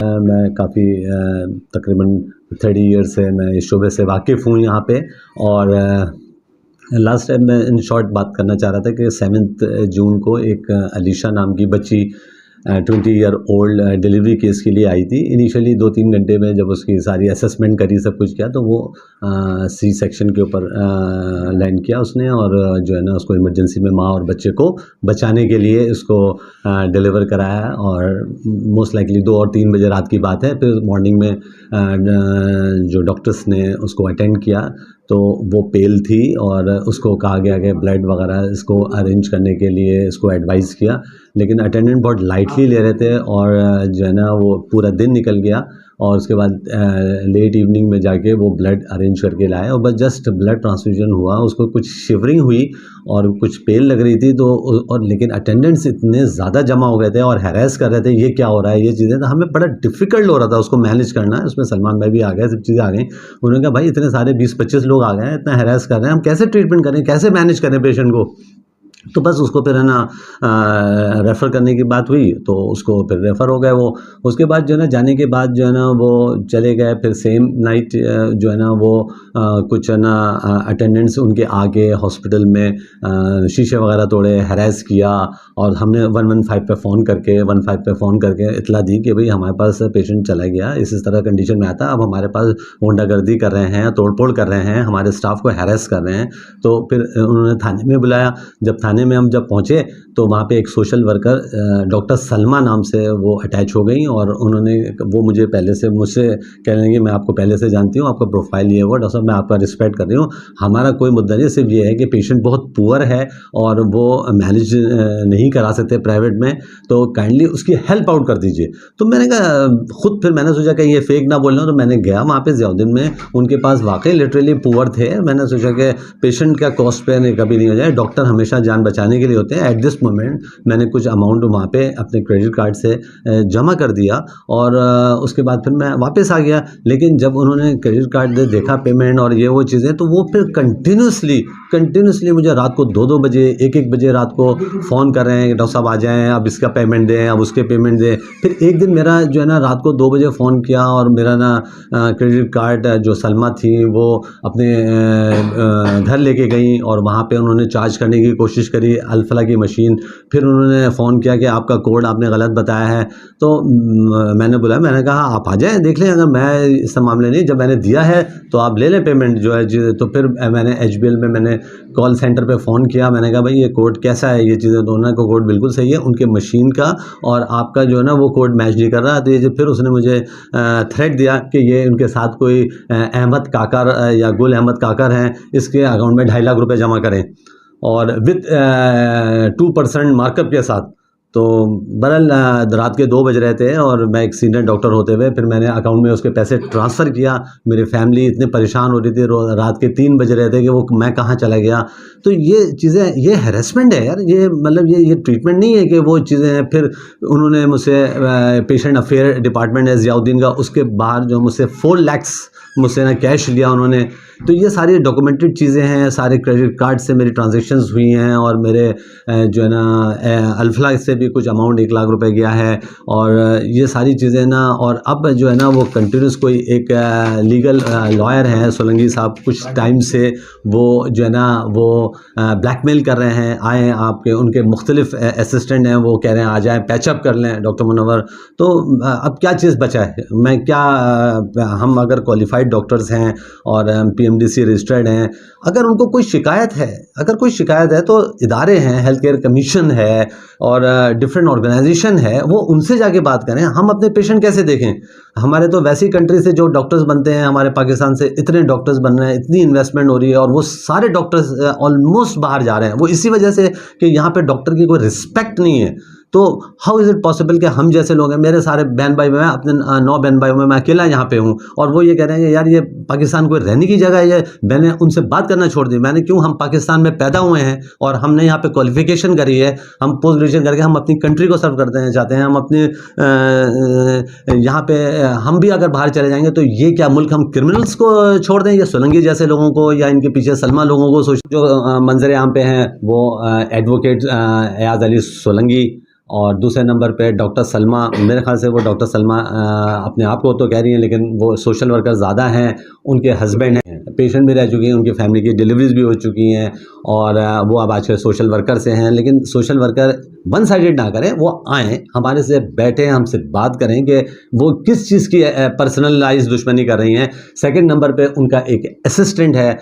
मैं काफ़ी तकरीबन 30 ईयर से मैं इस शोबे से वाकिफ़ हूँ यहाँ पे। और लास्ट टाइम मैं इन शॉर्ट बात करना चाह रहा था कि 7 जून को एक अलीशा नाम की बच्ची 20 ईयर ओल्ड डिलीवरी केस के लिए आई थी। इनिशियली 2-3 घंटे में जब उसकी सारी असेसमेंट करी, सब कुछ किया, तो वो सी सेक्शन के ऊपर लैंड किया उसने, और जो है ना उसको इमरजेंसी में माँ और बच्चे को बचाने के लिए इसको डिलीवर कराया। और मोस्ट लाइकली 2 और 3 बजे रात की बात है। फिर मॉर्निंग में जो डॉक्टर्स ने उसको अटेंड किया तो वो पेल थी, और उसको कहा गया कि ब्लड वगैरह इसको अरेंज करने के लिए इसको एडवाइस किया, लेकिन अटेंडेंट बहुत लाइटली ले रहे थे, और जो है ना वो पूरा दिन निकल गया। और उसके बाद लेट इवनिंग में जाके वो ब्लड अरेंज करके लाए, और बस जस्ट ब्लड ट्रांसफ्यूजन हुआ, उसको कुछ शिवरिंग हुई और कुछ पेल लग रही थी। तो और लेकिन अटेंडेंट्स इतने ज़्यादा जमा हो गए थे और हैरेस कर रहे थे, ये क्या हो रहा है, ये चीज़ें, तो हमें बड़ा डिफ़िकल्ट हो रहा था उसको मैनेज करना। उसमें सलमान भाई भी आ गए, सब चीज़ें आ गई। उन्होंने कहा भाई इतने सारे 20-25 लोग आ गए हैं, इतना हैरेस कर रहे हैं, हम कैसे ट्रीटमेंट करें, कैसे मैनेज करें पेशेंट को। तो बस उसको फिर है ना रेफ़र करने की बात हुई, तो उसको फिर रेफ़र हो गए वो। उसके बाद जो है ना जाने के बाद जो है ना वो चले गए। फिर सेम नाइट जो है ना वो कुछ है ना अटेंडेंट्स उनके आगे हॉस्पिटल में शीशे वगैरह तोड़े, हैरेस किया, और हमने 115 पे फ़ोन करके इत्तला दी कि भाई हमारे पास पेशेंट चला गया, इस तरह कंडीशन में आता, अब हमारे पास गुंडागर्दी कर रहे हैं, तोड़-फोड़ कर रहे हैं, हमारे स्टाफ को हैरेस कर रहे हैं। तो फिर उन्होंने थाने में बुलाया। जब थाने में हम जब पहुँचे तो वहाँ पे एक सोशल वर्कर डॉक्टर सलमा नाम से वो अटैच हो गई, और उन्होंने वो मुझे मुझसे कह रही हैं कि मैं आपको पहले से जानती हूँ, आपका प्रोफाइल ये वो, डॉक्टर साहब मैं आपका रिस्पेक्ट कर रही हूँ, हमारा कोई मुद्दा नहीं, सिर्फ ये है कि पेशेंट बहुत पुअर है और वो मैनेज नहीं करा सकते प्राइवेट में, तो काइंडली उसकी हेल्प आउट कर दीजिए। तो मैंने कहा, खुद फिर मैंने सोचा कि ये फेक ना बोल रहा हूँ, तो मैंने गया वहाँ पे ज़ियाउद्दीन में, उनके पास वाकई लिटरली पुअर थे। मैंने सोचा कि पेशेंट का कॉस्ट पे नहीं कभी नहीं हो जाए, डॉक्टर हमेशा जान बचाने के लिए होते हैं। एट दिस मोमेंट मैंने कुछ अमाउंट वहाँ पे अपने क्रेडिट कार्ड से जमा कर दिया, और उसके बाद फिर मैं वापस आ गया। लेकिन जब उन्होंने क्रेडिट कार्ड दे देखा पेमेंट और ये वो चीज़ें, तो वो फिर कंटिन्यूसली मुझे रात को 2-2 बजे 1-1 बजे रात को फ़ोन कर रहे हैं कि डॉक्टर साहब आ जाएँ, अब इसका पेमेंट दें, अब उसके पेमेंट दें। फिर एक दिन मेरा जो है ना रात को 2 बजे फ़ोन किया, और मेरा ना क्रेडिट कार्ड जो सलमा थी वो अपने घर लेके गई, और वहाँ पे उन्होंने चार्ज करने की कोशिश करी अल्फला की मशीन। फिर उन्होंने फ़ोन किया कि आपका कोड आपने गलत बताया है। तो मैंने बुलाया, मैंने कहा आप आ जाएँ देख लें, अगर मैं इस मामले नहीं, जब मैंने दिया है तो आप ले लें पेमेंट जो है। तो फिर मैंने एचबीएल में मैंने कॉल सेंटर पे फ़ोन किया, मैंने कहा भाई ये कोड कैसा है, ये चीज़ें, दोनों का कोड बिल्कुल सही है, उनके मशीन का और आपका जो है ना वो कोड मैच नहीं कर रहा। तो ये फिर उसने मुझे थ्रेट दिया कि ये उनके साथ कोई अहमद काकर या गुल अहमद काकर हैं, इसके अकाउंट में 2.5 लाख रुपए जमा करें, और विद 2% मार्कअप के साथ। तो बहरहाल रात के 2 बज रहे थे, और मैं एक सीनियर डॉक्टर होते हुए फिर मैंने अकाउंट में उसके पैसे ट्रांसफ़र किया। मेरी फैमिली इतने परेशान हो रही थी, रात के 3 बज रहे थे कि वो मैं कहाँ चला गया। तो ये चीज़ें, ये हैरेसमेंट है यार, ये मतलब ये ट्रीटमेंट नहीं है कि वो चीज़ें हैं। फिर उन्होंने मुझसे पेशेंट अफेयर डिपार्टमेंट है ज़ियाउद्दीन का, उसके बाहर जो मुझसे 4 लाख मुझसे ना कैश लिया उन्होंने। तो ये सारी डॉक्यूमेंटेड चीज़ें हैं, सारे क्रेडिट कार्ड से मेरी ट्रांजैक्शंस हुई हैं, और मेरे जो है ना अल्फला से भी कुछ अमाउंट 1 लाख रुपए गया है, और ये सारी चीज़ें ना। और अब जो है ना वो कंटिन्यूस कोई एक लीगल लॉयर हैं सोलंकी साहब, कुछ टाइम से वो जो है ना वो ब्लैकमेल कर रहे हैं, आए आपके उनके मुख्तलिफ असिस्टेंट हैं, वो कह रहे हैं आ जाएँ, पैचअप कर लें डॉक्टर मुनव्वर। तो अब क्या चीज़ बचा है, मैं क्या, हम अगर क्वालिफाइड डॉक्टर्स हैं और पीएमडीसी रजिस्टर्ड हैं, अगर उनको कोई शिकायत है तो इदारे हैं, हेल्थ केयर कमीशन है और डिफरेंट ऑर्गेनाइजेशन है, वो उनसे जाके बात करें। हम अपने पेशेंट कैसे देखें? हमारे तो वैसी कंट्री से जो डॉक्टर्स बनते हैं, हमारे पाकिस्तान से इतने डॉक्टर्स बन रहे हैं, इतनी इन्वेस्टमेंट हो रही है, और वो सारे डॉक्टर्स ऑलमोस्ट बाहर जा रहे हैं। वो इसी वजह से कि यहाँ पे डॉक्टर की कोई रिस्पेक्ट नहीं है। तो हाउ इज़ इट पॉसिबल कि हम जैसे लोग हैं, मेरे सारे बहन भाई, मैं अपने 9 बहन भाइयों में मैं अकेला यहाँ पे हूँ, और वो ये कह रहे हैं कि यार ये पाकिस्तान कोई रहने की जगह है। ये मैंने उनसे बात करना छोड़ दी। मैंने क्यों, हम पाकिस्तान में पैदा हुए हैं और हमने यहाँ पे क्वालिफिकेशन करी है, हम पोस्ट ग्रेजुएशन करके हम अपनी कंट्री को सर्व करते हैं चाहते हैं, हम अपने यहाँ पे हम भी अगर बाहर चले जाएंगे तो ये क्या मुल्क हम क्रिमिनल्स को छोड़ दें, या सोलंकी जैसे लोगों को, या इनके पीछे सलमा लोगों को। जो मंजर आम पे हैं वो एडवोकेट एयाज अली सोलंकी और दूसरे नंबर पे डॉक्टर सलमा, मेरे ख्याल से वो डॉक्टर सलमा अपने आप को तो कह रही हैं, लेकिन वो सोशल वर्कर ज़्यादा हैं, उनके हस्बैंड हैं, पेशेंट भी रह चुकी हैं, उनकी फैमिली की डिलीवरीज भी हो चुकी हैं, और वो अब आजकल सोशल वर्कर से हैं। लेकिन सोशल वर्कर वन साइडेड ना करें, वो आएँ, हमारे से बैठें, हमसे बात करें कि वो किस चीज़ की पर्सनलाइज दुश्मनी कर रही हैं। सेकंड नंबर पे उनका एक असिस्टेंट है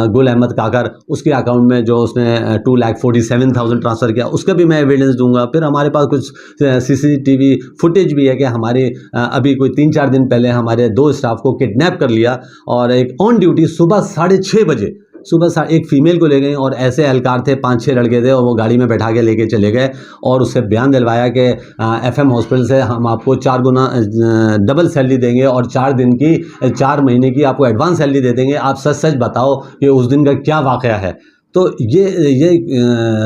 गुल अहमद काकर, उसके अकाउंट में जो उसने 2,47,000 ट्रांसफ़र किया, उसका भी मैं एविडेंस दूंगा। फिर हमारे पास कुछ CCTV फुटेज भी है कि हमारे अभी कोई 3-4 दिन पहले हमारे 2 स्टाफ को किडनैप कर लिया, और एक ऑन ड्यूटी सुबह 6:30 बजे एक फ़ीमेल को ले गई, और ऐसे एहलकार थे, 5-6 लड़के थे, और वो गाड़ी में बैठा के लेके चले गए, और उससे बयान दिलवाया कि FM हॉस्पिटल से हम आपको 4 गुना डबल सैलरी देंगे, और 4 दिन की 4 महीने की आपको एडवांस सैलरी दे देंगे, आप सच सच बताओ कि उस दिन का क्या वाक़या है। तो ये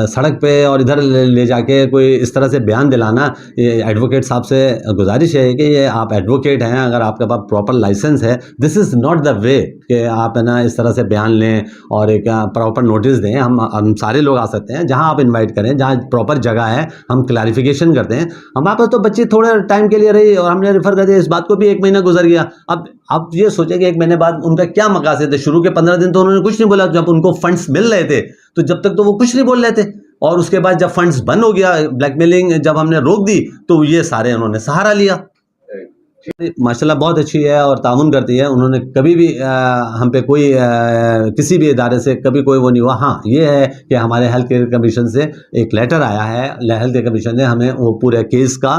सड़क पे और इधर ले जाके कोई इस तरह से बयान दिलाना, ये एडवोकेट साहब से गुजारिश है कि ये आप एडवोकेट हैं, अगर आपके पास प्रॉपर लाइसेंस है, this is not the way कि आप है ना इस तरह से बयान लें और एक प्रॉपर नोटिस दें। हम सारे लोग आ सकते हैं, जहां आप इनवाइट करें, जहां प्रॉपर जगह है, हम क्लैरिफिकेशन करते हैं। हमारे पास तो बच्ची थोड़े टाइम के लिए रही और हमने रेफ़र कर दिया, इस बात को भी 1 महीना गुजर गया। अब आप ये सोचें कि 1 महीने बाद उनका क्या मकासद है। शुरू के 15 दिन तो उन्होंने कुछ नहीं बोला, जब उनको फंड्स मिल रहे थे तो जब तक तो वो कुछ नहीं बोल रहे थे, और उसके बाद जब फंड्स बंद हो गया, ब्लैकमेलिंग जब हमने रोक दी, तो ये सारे उन्होंने सहारा लिया। माशाल्लाह बहुत अच्छी है और ताउन करती है। उन्होंने कभी भी हम पे कोई किसी भी इदारे से कभी कोई वो नहीं हुआ। हाँ, ये है कि हमारे हेल्थ केयर कमीशन से एक लेटर आया है, हेल्थ केयर कमीशन ने हमें वो पूरे केस का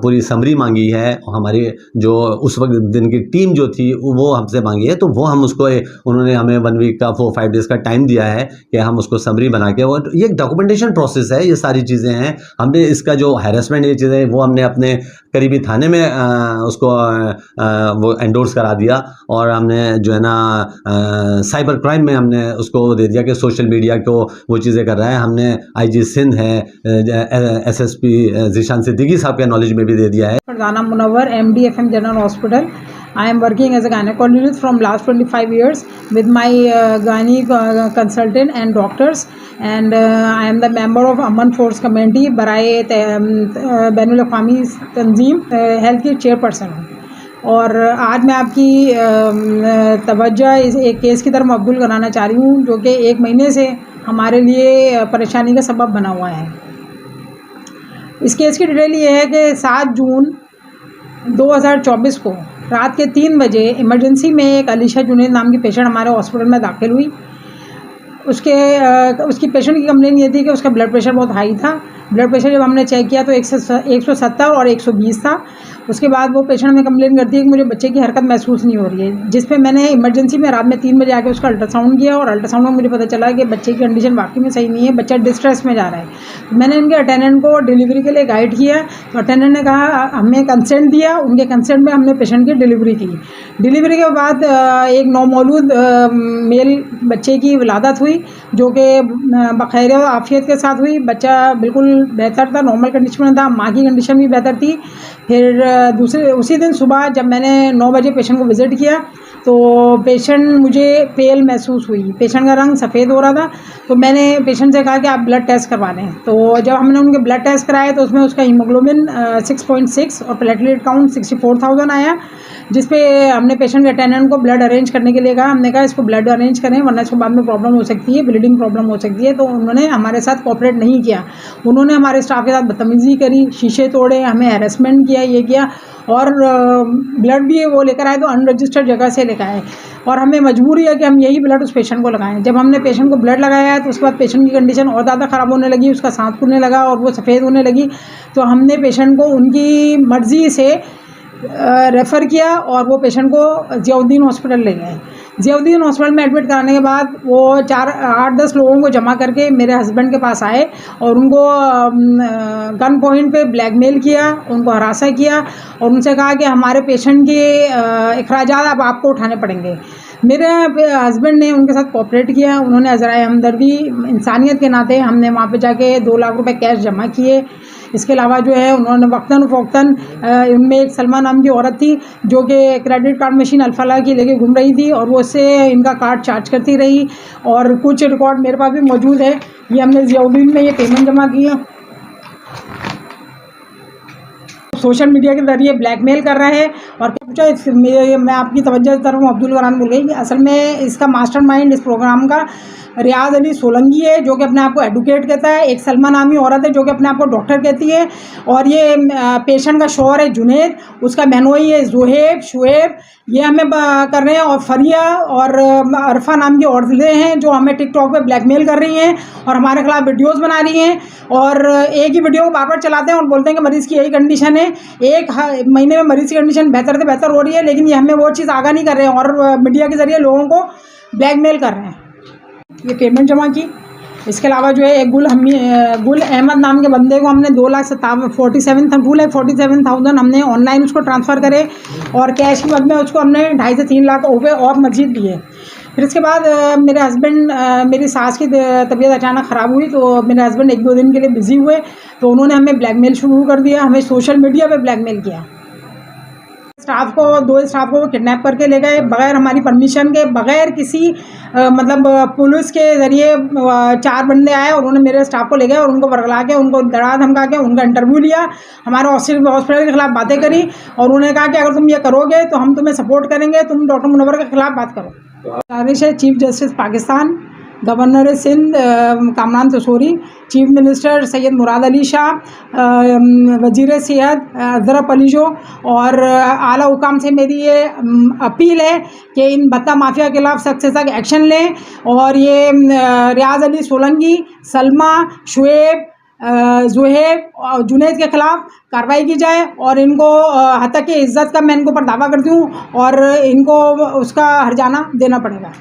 पूरी समरी मांगी है, और हमारी जो उस वक्त दिन की टीम जो थी वो हमसे मांगी है, तो वो हम उसको, उन्होंने हमें 1 वीक का 4-5 डेज़ का टाइम दिया है कि हम उसको समरी बना के, और ये एक डॉक्यूमेंटेशन प्रोसेस है, ये सारी चीज़ें हैं। हमने इसका जो हैरेसमेंट ये चीज़ें वो हमने अपने करीबी थाने में उसको वो एंडोर्स करा दिया, और हमने जो है ना साइबर क्राइम में हमने उसको दे दिया कि सोशल मीडिया को वो चीज़ें कर रहा है। हमने IG सिंध है, SSP ज़ीशान सिद्दीकी साहब के नॉलेज में भी दे दिया है। Farzana Munawwar, MD FM General Hospital. I am working as a gynecologist from last 25 years with my gynae consultant and doctors, and I am the member of Aman Force Committee बराए बैनुल अक़वामी तंजीम health की chairperson हूँ। और आज मैं आपकी तवज्जो इस एक केस की तरफ मबूल कराना चाह रही हूँ, जो कि 1 महीने से हमारे लिए परेशानी का सबब बना हुआ है। इस केस की डिटेल ये है कि 7 जून 2024 को रात के 3 बजे इमरजेंसी में एक अलीशा जुनैद नाम की पेशेंट हमारे हॉस्पिटल में दाखिल हुई। उसकी पेशेंट की कंप्लेन ये थी कि उसका ब्लड प्रेशर बहुत हाई था। ब्लड प्रेशर जब हमने चेक किया तो 170 और 120 था। उसके बाद वो पेशेंट में कंप्लेन करती है कि मुझे बच्चे की हरकत महसूस नहीं हो रही है, जिस पे मैंने इमरजेंसी में रात में 3 बजे आके उसका अल्ट्रासाउंड किया, और अल्ट्रासाउंड में मुझे पता चला कि बच्चे की कंडीशन वाकई में सही नहीं है, बच्चा डिस्ट्रेस में जा रहा है। तो मैंने इनके अटेंडेंट को डिलीवरी के लिए गाइड किया, तो अटेंडेंट ने कहा, हमें कंसेंट दिया, उनके कंसेंट में हमने पेशेंट की डिलीवरी की। डिलीवरी के बाद एक नौमौलूद मेल बच्चे की विलादत हुई, जो कि बखैर आफियत के साथ हुई। बच्चा बिल्कुल बेहतर था, नॉर्मल कंडीशन में था, माँ की कंडीशन भी बेहतर थी। फिर उसी दिन सुबह जब मैंने 9 बजे पेशेंट को विज़िट किया, तो पेशेंट मुझे पेल महसूस हुई, पेशेंट का रंग सफ़ेद हो रहा था। तो मैंने पेशेंट से कहा कि आप ब्लड टेस्ट करवा लें। तो जब हमने उनके ब्लड टेस्ट कराए तो उसमें उसका हीमोग्लोबिन 6.6 और प्लेटलेट काउंट 64,000 आया, जिस पे हमने पेशेंट के अटेंडेंट को ब्लड अरेंज करने के लिए कहा। हमने कहा इसको ब्लड अरेंज करें, वरना इसको बाद में प्रॉब्लम हो सकती है, ब्लीडिंग प्रॉब्लम हो सकती है। तो उन्होंने हमारे साथ कोऑपरेट नहीं किया, उन्होंने हमारे स्टाफ के साथ बदतमीज़ी करी, शीशे तोड़े, हमें हैरेसमेंट किया, ये किया, और ब्लड भी वो लेकर आए तो अनरजिस्टर्ड जगह से लेकर आए, और हमें मजबूरी है कि हम यही ब्लड उस पेशेंट को लगाएं। जब हमने पेशेंट को ब्लड लगाया तो उसके बाद पेशेंट की कंडीशन और ज़्यादा ख़राब होने लगी, उसका सांस फूलने लगा और वो सफ़ेद होने लगी। तो हमने पेशेंट को उनकी मर्ज़ी से रेफ़र किया, और वो पेशेंट को ज़ियाउद्दीन हॉस्पिटल ले गए। ज़ियाउद्दीन हॉस्पिटल में एडमिट कराने के बाद वो 8-10 लोगों को जमा करके मेरे हस्बैंड के पास आए, और उनको गन पॉइंट पे ब्लैकमेल किया, उनको हरासा किया, और उनसे कहा कि हमारे पेशेंट के अखराजात अब आपको उठाने पड़ेंगे। मेरे हस्बैंड ने उनके साथ कोऑपरेट किया, उन्होंने अज़राए हमदर्दी इंसानियत के नाते हमने वहाँ पे जाके 2 लाख रुपए कैश जमा किए। इसके अलावा जो है उन्होंने वक्तन फ़ौक्तन उनमें एक सलमा नाम की औरत थी, जो कि क्रेडिट कार्ड मशीन अल्फाला की लेके घूम रही थी, और वो उससे इनका कार्ड चार्ज करती रही, और कुछ रिकॉर्ड मेरे पास भी मौजूद है। ये हमने ज़ियाउद्दीन में ये पेमेंट जमा किया। सोशल मीडिया के ज़रिए ब्लैकमेल कर रहे हैं। और पूछा मैं आपकी तवज्जो देता हूँ, अब्दुल गरान बोल रही कि असल में इसका मास्टरमाइंड इस प्रोग्राम का रियाज अली सोलंगी है, जो कि अपने आप को एडवोकेट कहता है। एक सलमा नामी औरत है जो कि अपने आप को डॉक्टर कहती है। और ये पेशेंट का शौहर है जुनैद, उसका बहनोई है ज़ुहैब, शुएब, ये हमें कर रहे हैं। और फरिया और अरफा नाम की औरतें हैं जो हमें टिकटॉक पे ब्लैकमेल कर रही हैं और हमारे खिलाफ वीडियोस बना रही हैं। और एक ही वीडियो को बार बार चलाते हैं और बोलते हैं कि मरीज़ की यही कंडीशन है। एक महीने में मरीज़ की कंडीशन बेहतर से बेहतर हो रही है, लेकिन ये हमें वो चीज़ आगाह नहीं कर रहे हैं और मीडिया के ज़रिए लोगों को ब्लैकमेल कर रहे हैं। ये पेमेंट जमा की। इसके अलावा जो है एक गुल अहमद नाम के बंदे को हमने 2,47,000 हमने ऑनलाइन उसको ट्रांसफ़र करे और कैश की मद में उसको हमने 2.5 से 3 लाख रुपये और मजीद दिए। फिर इसके बाद मेरे हस्बैंड, मेरी सास की तबीयत अचानक ख़राब हुई तो मेरे हस्बैंड 1-2 दिन के लिए बिज़ी हुए, तो उन्होंने हमें ब्लैकमेल शुरू कर दिया, हमें सोशल मीडिया पे ब्लैकमेल किया। दो स्टाफ को किडनैप करके ले गए बग़ैर हमारी परमिशन के, बग़ैर किसी मतलब पुलिस के ज़रिए 4 बंदे आए और उन्होंने मेरे स्टाफ को ले गए और उनको बरगला के, उनको डरा धमका के उनका इंटरव्यू लिया, हमारे हॉस्पिटल के ख़िलाफ़ बातें करी और उन्होंने कहा कि अगर तुम ये करोगे तो हम तुम्हें सपोर्ट करेंगे, तुम डॉक्टर मुनव्वर के ख़िलाफ़ बात करो। गुजारिश है chief justice Pakistan, governor Sindh Kamran Tessori, chief minister Syed Murad Ali Shah, वज़ीर सेहत अज़रफ अलीजो और आला हुकाम से मेरी ये अपील है कि इन भत्ता माफिया के खिलाफ सख्त से सख्त एक्शन लें और ये रियाज अली सोलंगी, सलमा, शुएब, ज़ुहैब और जुनैद के ख़िलाफ़ कार्रवाई की जाए और इनको हत्या की इज़्ज़त का मैं इनको पर दावा करती हूँ और इनको उसका हर्जाना देना पड़ेगा।